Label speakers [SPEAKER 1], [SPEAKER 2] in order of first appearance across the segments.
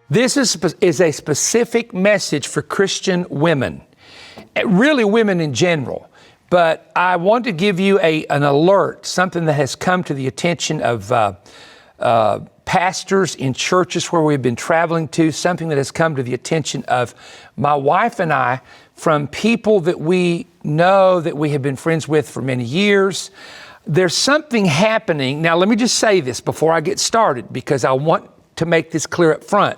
[SPEAKER 1] This is a specific message for Christian women, really women in general. But I want to give you an alert, something that has come to the attention of pastors in churches where we've been traveling to, something that has come to the attention of my wife and I from people that we know, that we have been friends with for many years. There's something happening. Now, let me just say this before I get started, because I want to make this clear up front.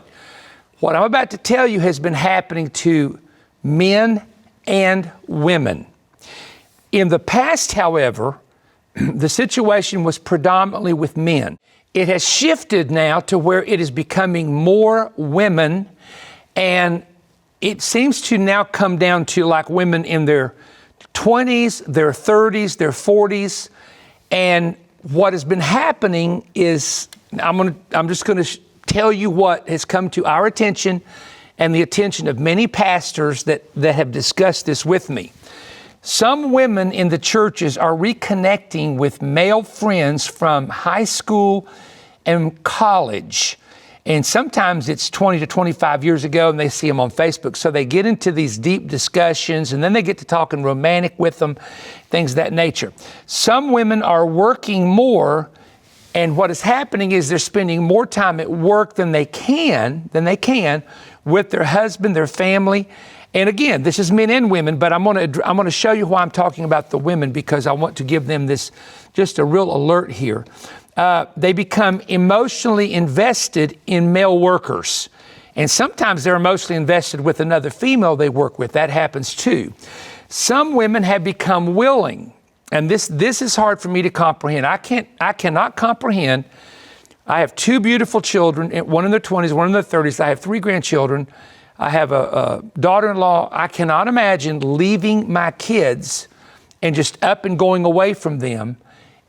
[SPEAKER 1] What I'm about to tell you has been happening to men and women. In the past, however, the situation was predominantly with men. It has shifted now to where it is becoming more women, and it seems to now come down to like women in their 20s, their 30s, their 40s. And what has been happening is, I'm just going to tell you what has come to our attention and the attention of many pastors that have discussed this with me. Some women in the churches are reconnecting with male friends from high school and college. And sometimes it's 20 to 25 years ago, and they see them on Facebook. So they get into these deep discussions, and then they get to talking romantic with them, things of that nature. Some women are working more, and what is happening is they're spending more time at work than they can with their husband, their family. And again, this is men and women, but I'm going to show you why I'm talking about the women, because I want to give them this, just a real alert here. They become emotionally invested in male workers. And sometimes they're emotionally invested with another female they work with. That happens too. Some women have become willing, and this is hard for me to comprehend. I cannot comprehend. I have two beautiful children, one in their 20s, one in their 30s. I have 3 grandchildren. I have a daughter-in-law. I cannot imagine leaving my kids and just up and going away from them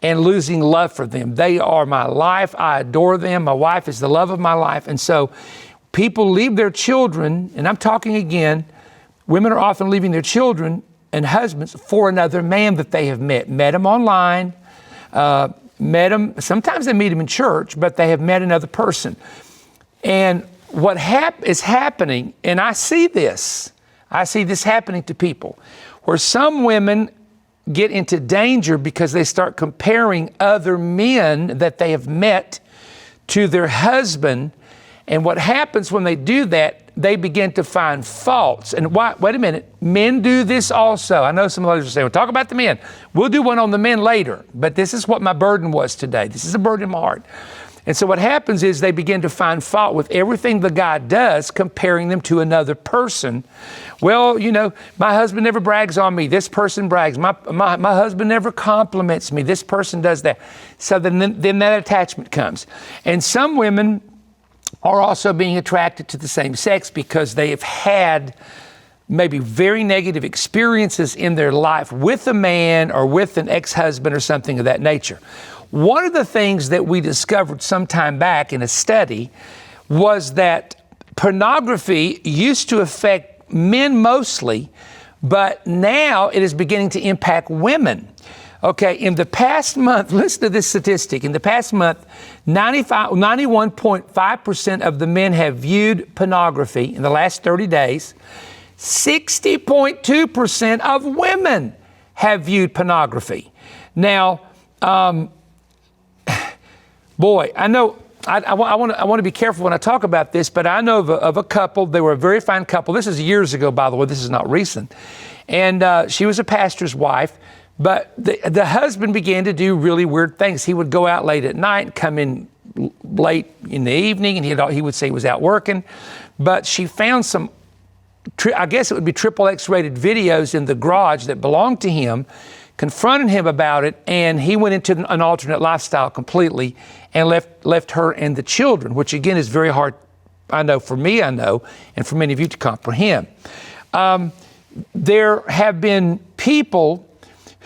[SPEAKER 1] and losing love for them. They are my life. I adore them. My wife is the love of my life. And so people leave their children, and I'm talking again, women are often leaving their children and husbands for another man that they have met him online, met him, sometimes they meet him in church, but they have met another person. And what is happening, and I see this happening to people, where some women get into danger because they start comparing other men that they have met to their husband. And what happens when they do that, they begin to find faults. And wait a minute, men do this also. I know some others are saying, well, talk about the men. We'll do one on the men later. But this is what my burden was today. This is a burden in my heart. And so what happens is they begin to find fault with everything the guy does, comparing them to another person. Well, you know, my husband never brags on me. This person brags. My husband never compliments me. This person does that. So then that attachment comes. And some women are also being attracted to the same sex because they have had maybe very negative experiences in their life with a man or with an ex-husband or something of that nature. One of the things that we discovered some time back in a study was that pornography used to affect men mostly, but now it is beginning to impact women. Okay, in the past month, listen to this statistic. In the past month, 91.5% of the men have viewed pornography in the last 30 days. 60.2% of women have viewed pornography. Now, boy, I know I want to be careful when I talk about this, but I know of a couple. They were a very fine couple. This is years ago, by the way. This is not recent. And she was a pastor's wife, but the husband began to do really weird things. He would go out late at night, come in late in the evening, and he would say he was out working. But she found some, I guess it would be XXX rated videos in the garage that belonged to him, confronted him about it, and he went into an alternate lifestyle completely and left her and the children, which again is very hard, I know, for me, and for many of you to comprehend. There have been people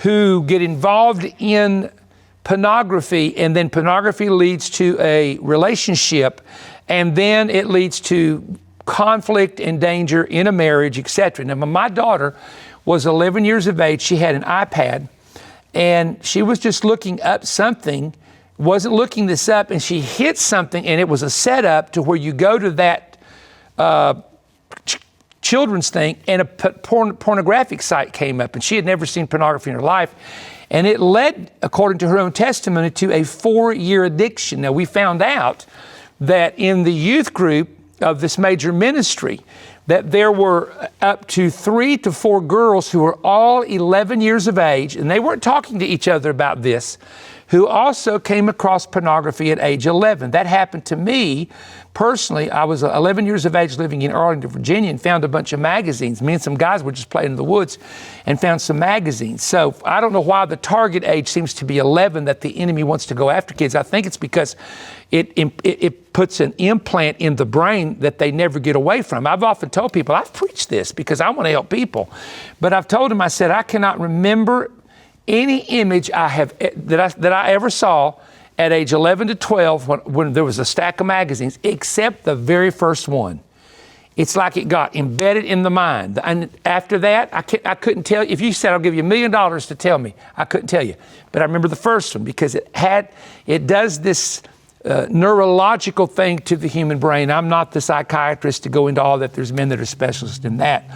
[SPEAKER 1] who get involved in pornography, and then pornography leads to a relationship, and then it leads to conflict and danger in a marriage, etc. Now, my daughter was 11 years of age. She had an iPad, and she was just looking up something, wasn't looking this up, and she hit something, and it was a setup to where you go to that children's thing, and a pornographic site came up, and she had never seen pornography in her life. And it led, according to her own testimony, to a 4-year addiction. Now, we found out that in the youth group of this major ministry, that there were up to 3 to 4 girls who were all 11 years of age, and they weren't talking to each other about this, who also came across pornography at age 11. That happened to me personally. I was 11 years of age living in Arlington, Virginia, and found a bunch of magazines. Me and some guys were just playing in the woods and found some magazines. So I don't know why the target age seems to be 11, that the enemy wants to go after kids. I think it's because it puts an implant in the brain that they never get away from. I've often told people, I've preached this because I want to help people, but I've told them, I said, I cannot remember any image that I ever saw at age 11 to 12 when there was a stack of magazines, except the very first one. It's like it got embedded in the mind. And after that, I couldn't tell you. If you said, I'll give you $1 million to tell me, I couldn't tell you. But I remember the first one because it does this neurological thing to the human brain. I'm not the psychiatrist to go into all that. There's men that are specialists in that.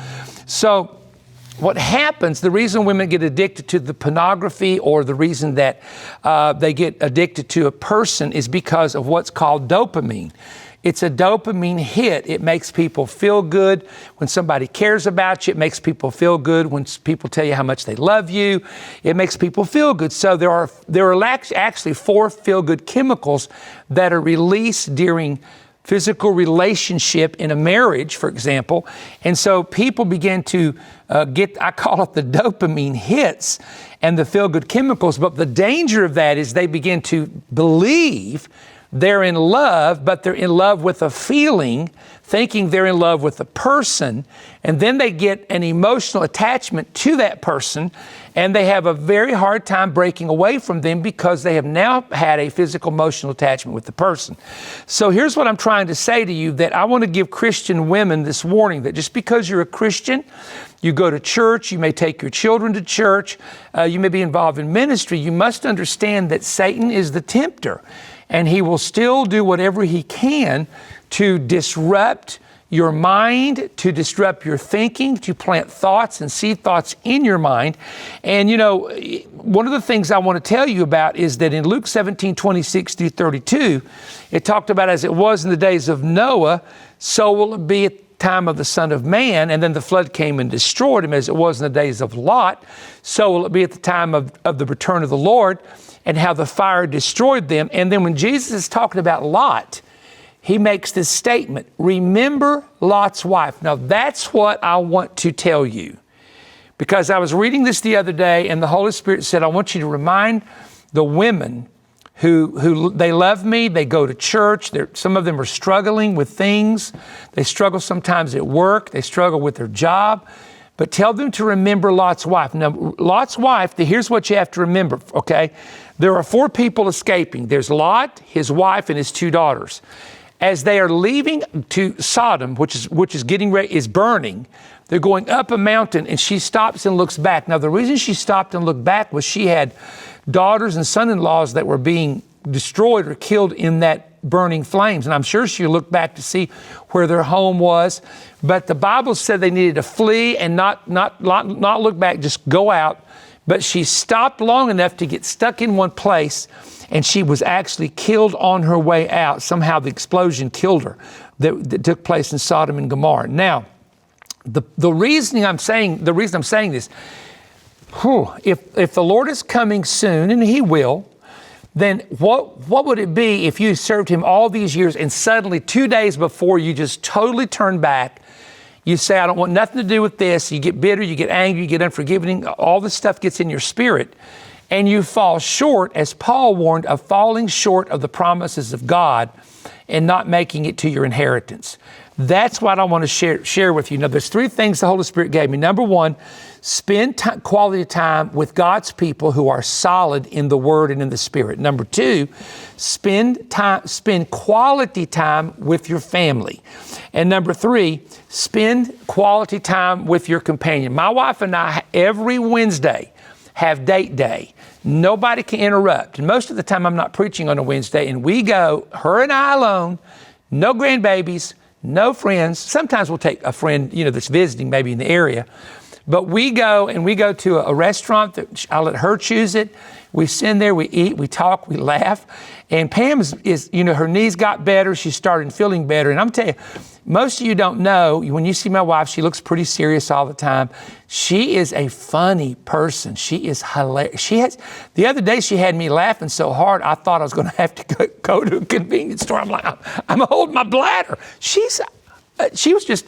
[SPEAKER 1] So what happens, the reason women get addicted to the pornography, or the reason that they get addicted to a person, is because of what's called dopamine. It's a dopamine hit. It makes people feel good when somebody cares about you. It makes people feel good when people tell you how much they love you. It makes people feel good. So there are actually 4 feel-good chemicals that are released during physical relationship in a marriage, for example. And so people begin to I call it the dopamine hits and the feel-good chemicals. But the danger of that is they begin to believe they're in love, but they're in love with a feeling, thinking they're in love with a person. And then they get an emotional attachment to that person, and they have a very hard time breaking away from them because they have now had a physical emotional attachment with the person. So here's what I'm trying to say to you, that I want to give Christian women this warning, that just because you're a Christian, you go to church, you may take your children to church, you may be involved in ministry, you must understand that Satan is the tempter, and he will still do whatever he can to disrupt your mind, to disrupt your thinking, to plant thoughts and seed thoughts in your mind. And you know, one of the things I want to tell you about is that in Luke 17:26-32, it talked about, as it was in the days of Noah, so will it be at the time of the Son of Man. And then the flood came and destroyed him, as it was in the days of Lot, so will it be at the time of the return of the Lord, and how the fire destroyed them. And then when Jesus is talking about Lot, he makes this statement, remember Lot's wife. Now that's what I want to tell you, because I was reading this the other day, and the Holy Spirit said, I want you to remind the women who they love me, they go to church, some of them are struggling with things, they struggle sometimes at work, they struggle with their job, but tell them to remember Lot's wife. Now, Lot's wife, here's what you have to remember, okay? There are 4 people escaping. There's Lot, his wife, and his 2 daughters. As they are leaving to Sodom, which is getting ready, is burning, they're going up a mountain, and she stops and looks back. Now, the reason she stopped and looked back was she had daughters and son-in-laws that were being destroyed or killed in that burning flames. And I'm sure she looked back to see where their home was. But the Bible said they needed to flee and not look back, just go out. But she stopped long enough to get stuck in one place, and she was actually killed on her way out. Somehow the explosion killed her that took place in Sodom and Gomorrah. Now, the reason I'm saying this, if the Lord is coming soon, and he will, then what would it be if you served him all these years and suddenly 2 days before you just totally turn back, you say, I don't want nothing to do with this. You get bitter, you get angry, you get unforgiving, all this stuff gets in your spirit, and you fall short, as Paul warned, of falling short of the promises of God and not making it to your inheritance. That's what I want to share with you. Now, there's 3 things the Holy Spirit gave me. Number 1, spend quality time with God's people who are solid in the Word and in the Spirit. Number 2, spend quality time with your family. And number 3, spend quality time with your companion. My wife and I, every Wednesday, have date day. Nobody can interrupt. And most of the time I'm not preaching on a Wednesday, and we go, her and I alone, no grandbabies, no friends. Sometimes we'll take a friend, that's visiting maybe in the area. But we go to a restaurant that I'll let her choose it. We sit in there, we eat, we talk, we laugh. And Pam is her knees got better. She started feeling better. And I'm telling you, most of you don't know, when you see my wife, she looks pretty serious all the time. She is a funny person. She is hilarious. The other day she had me laughing so hard, I thought I was going to have to go to a convenience store. I'm like, I'm holding my bladder. She was just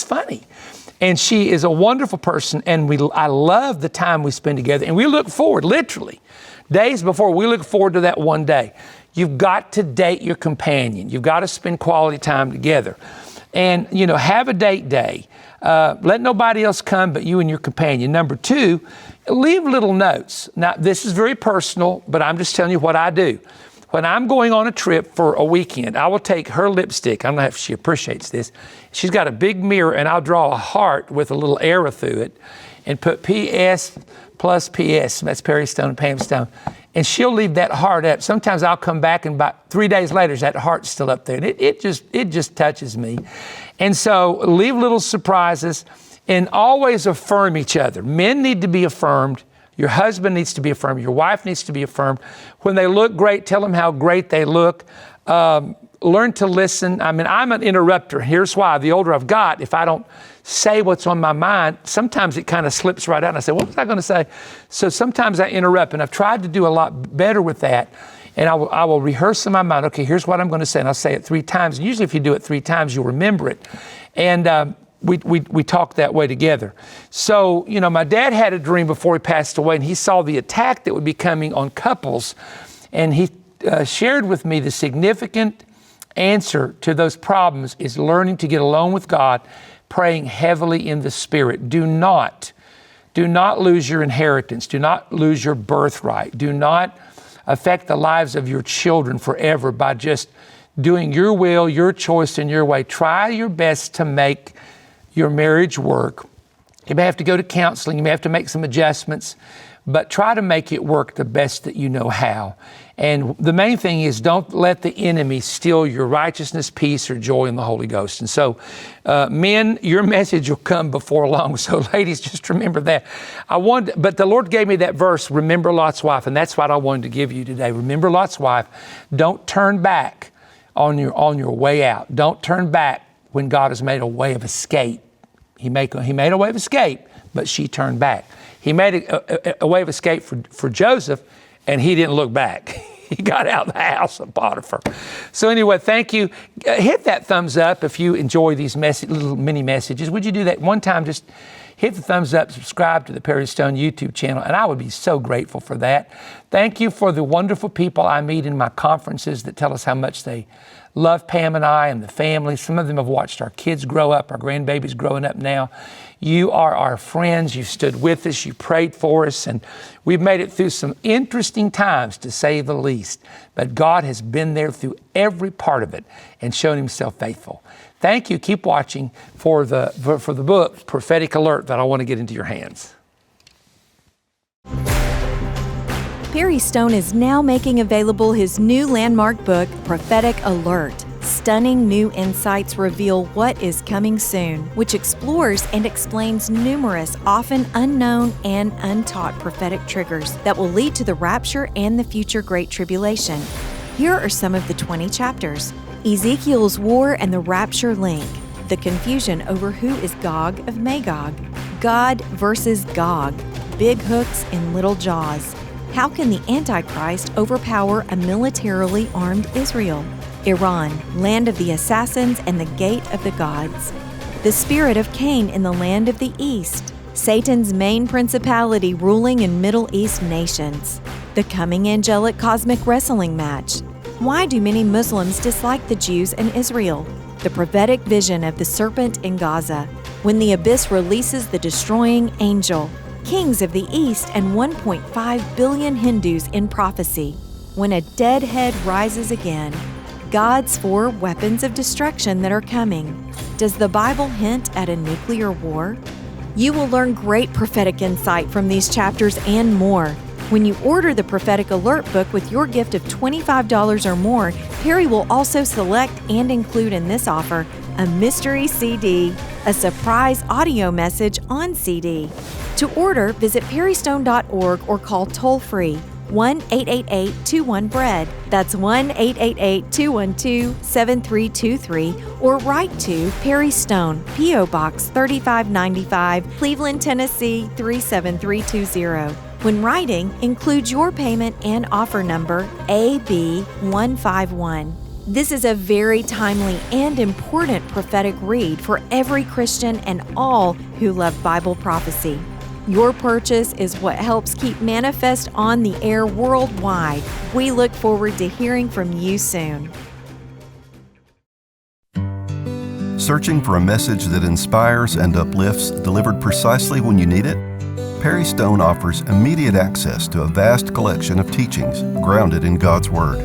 [SPEAKER 1] funny. And she is a wonderful person, and I love the time we spend together. And we look forward, literally, days before, we look forward to that one day. You've got to date your companion. You've got to spend quality time together. And, have a date day. Let nobody else come but you and your companion. Number 2, leave little notes. Now, this is very personal, but I'm just telling you what I do. When I'm going on a trip for a weekend, I will take her lipstick. I don't know if she appreciates this. She's got a big mirror, and I'll draw a heart with a little arrow through it and put PS plus PS. That's Perry Stone and Pam Stone. And she'll leave that heart up. Sometimes I'll come back, and about 3 days later, that heart's still up there. And it just touches me. And so leave little surprises and always affirm each other. Men need to be affirmed. Your husband needs to be affirmed. Your wife needs to be affirmed. When they look great, tell them how great they look. Learn to listen. I'm an interrupter. Here's why. The older I've got, if I don't say what's on my mind, sometimes it kind of slips right out. And I say, what was I going to say? So sometimes I interrupt. And I've tried to do a lot better with that. And I will rehearse in my mind, okay, here's what I'm going to say. And I'll say it 3 times. And usually if you do it 3 times, you'll remember it. And we talked that way together. So, my dad had a dream before he passed away, and he saw the attack that would be coming on couples. And he shared with me the significant answer to those problems is learning to get alone with God, praying heavily in the Spirit. Do not lose your inheritance. Do not lose your birthright. Do not affect the lives of your children forever by just doing your will, your choice, and your way. Try your best to make your marriage work. You may have to go to counseling. You may have to make some adjustments, but try to make it work the best that you know how. And the main thing is don't let the enemy steal your righteousness, peace, or joy in the Holy Ghost. And so, men, your message will come before long. So ladies, just remember that. But the Lord gave me that verse, remember Lot's wife, and that's what I wanted to give you today. Remember Lot's wife. Don't turn back on your way out. Don't turn back when God has made a way of escape. He made a way of escape, but she turned back. He made a way of escape for Joseph, and he didn't look back. He got out of the house of Potiphar. So anyway, thank you. Hit that thumbs up if you enjoy these little mini messages. Would you do that one time? Just hit the thumbs up, subscribe to the Perry Stone YouTube channel, and I would be so grateful for that. Thank you for the wonderful people I meet in my conferences that tell us how much they love Pam and I and the family. Some of them have watched our kids grow up, our grandbabies growing up now. You are our friends. You stood with us. You prayed for us. And we've made it through some interesting times, to say the least. But God has been there through every part of it and shown himself faithful. Thank you. Keep watching for the book, Prophetic Alert, that I want to get into your hands.
[SPEAKER 2] Perry Stone is now making available his new landmark book, Prophetic Alert. Stunning new insights reveal what is coming soon, which explores and explains numerous, often unknown and untaught prophetic triggers that will lead to the rapture and the future Great Tribulation. Here are some of the 20 chapters. Ezekiel's war and the rapture link. The confusion over who is Gog of Magog. God versus Gog. Big hooks in little jaws. How can the Antichrist overpower a militarily armed Israel? Iran, land of the assassins and the gate of the gods. The spirit of Cain in the land of the east. Satan's main principality ruling in Middle East nations. The coming angelic cosmic wrestling match. Why do many Muslims dislike the Jews and Israel? The prophetic vision of the serpent in Gaza. When the abyss releases the destroying angel. Kings of the East and 1.5 billion Hindus in prophecy. When a dead head rises again. God's 4 weapons of destruction that are coming. Does the Bible hint at a nuclear war? You will learn great prophetic insight from these chapters and more. When you order the Prophetic Alert book with your gift of $25 or more, Perry will also select and include in this offer a mystery CD, a surprise audio message on CD. To order, visit perrystone.org or call toll-free 1-888-21-BREAD. That's 1-888-212-7323, or write to Perry Stone, P.O. Box 3595, Cleveland, Tennessee 37320. When writing, include your payment and offer number AB151. This is a very timely and important prophetic read for every Christian and all who love Bible prophecy. Your purchase is what helps keep Manifest on the air worldwide. We look forward to hearing from you soon.
[SPEAKER 3] Searching for a message that inspires and uplifts, delivered precisely when you need it? Perry Stone offers immediate access to a vast collection of teachings grounded in God's Word.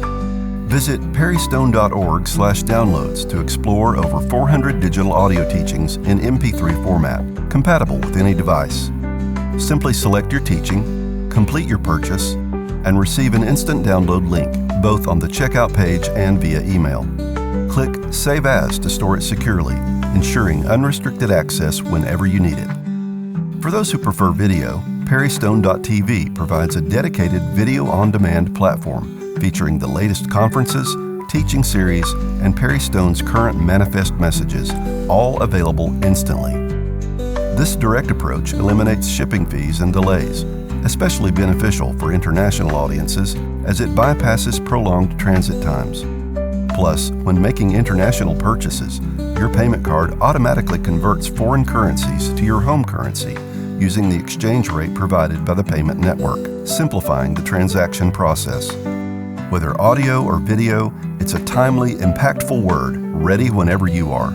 [SPEAKER 3] Visit perrystone.org/downloads to explore over 400 digital audio teachings in MP3 format, compatible with any device. Simply select your teaching, complete your purchase, and receive an instant download link, both on the checkout page and via email. Click Save As to store it securely, ensuring unrestricted access whenever you need it. For those who prefer video, perrystone.tv provides a dedicated video-on-demand platform featuring the latest conferences, teaching series, and Perry Stone's current Manifest messages, all available instantly. This direct approach eliminates shipping fees and delays, especially beneficial for international audiences as it bypasses prolonged transit times. Plus, when making international purchases, your payment card automatically converts foreign currencies to your home currency using the exchange rate provided by the payment network, simplifying the transaction process. Whether audio or video, it's a timely, impactful word ready whenever you are.